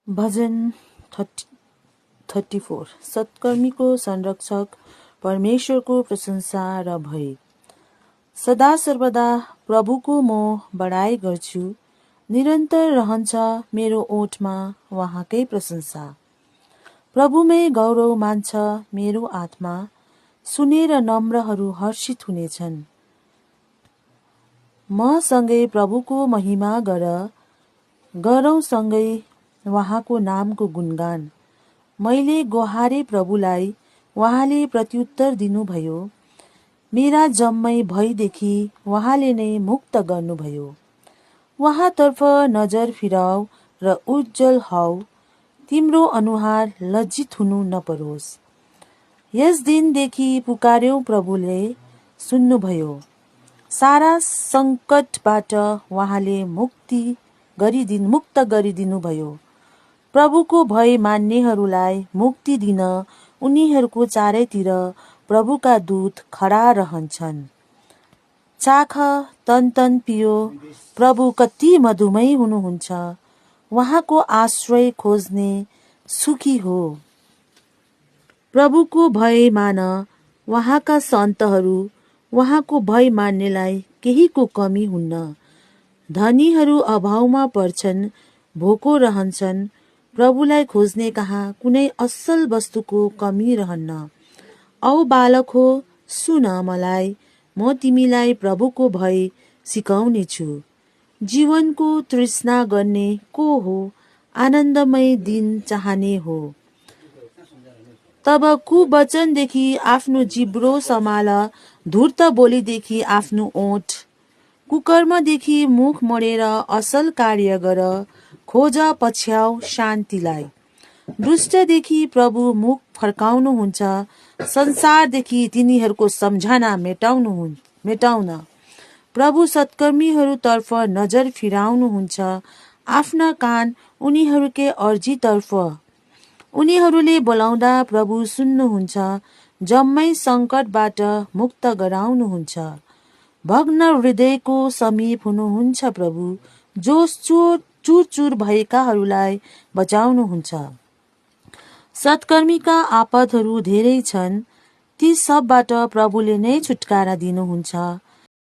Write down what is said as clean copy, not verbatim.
भजन 34। सत्कर्मीको संरक्षक परमेश्वरको प्रशंसा र भय। सदा सर्वदा प्रभुको म बढाइ गर्छु, निरन्तर रहन्छ मेरो ओठमा उहाँकै प्रशंसा। प्रभुमै गौरव मान्छ मेरो आत्मा, सुनेर नम्रहरू हर्षित हुनेछन्। मसँगै प्रभुको महिमा गरौँ सँगै उहाँको नामको गुणगान। मैले गोहारे प्रभुलाई, उहाँले प्रत्युत्तर दिनुभयो। मेरा जम्मै भयदेखि उहाँले नै मुक्त गर्नुभयो। उहाँतर्फ नजर फिराऊ र उज्जवल हौ, तिम्रो अनुहार लज्जित हुनु नपरोस्। यस दिनदेखि पुकार्यौं, प्रभुले सुन्नुभयो। सारा संकटबाट उहाँले मुक्त गरिदिनुभयो। प्रभुको भय मान्नेहरूलाई मुक्ति दिन उनीहरूको चारैतिर प्रभुका दूत खडा रहन्छन्। चाख, तन पियो, प्रभु कति मधुमय हुनुहुन्छ। उहाँको आश्रय खोज्ने सुखी हो। प्रभुको भय मान, उहाँका सन्तहरू, उहाँको भय मान्नेलाई केहीको कमी हुन्न। धनीहरू अभावमा पर्छन्, भोको रहन्छन्, प्रभुलाई खोज्ने कहाँ कुनै असल वस्तुको कमी रहन्न। औ बालक हो, सुन मलाई, म तिमीलाई प्रभुको भय सिकाउनेछु। जीवनको तृष्णा गर्ने को हो, आनन्दमय दिन चाहने हो। तब कुवचनदेखि आफ्नो जिब्रो सम्हाल, धूर्त बोलीदेखि आफ्नो ओठ, कुकर्मदेखि मुख मोडेर असल कार्य गर। खोज, पछ्याऊ शान्तिलाई। दुष्टदेखि प्रभु मुख फर्काउनुहुन्छ, संसारदेखि तिनीहरूको सम्झना मेटाउन। प्रभु सत्कर्मीहरूतर्फ नजर फिराउनुहुन्छ, आफ्ना कान उनीहरूकै अर्जीतर्फ। उनीहरूले बोलाउँदा प्रभु सुन्नुहुन्छ, जम्मै सङ्कटबाट मुक्त गराउनुहुन्छ। भग्न हृदयको समीप हुनुहुन्छ प्रभु, जो चुरचुर भएकाहरूलाई बचाउनुहुन्छ। सत्कर्मीका आपदहरू धेरै छन्, ती सबबाट प्रभुले नै छुटकारा दिनुहुन्छ।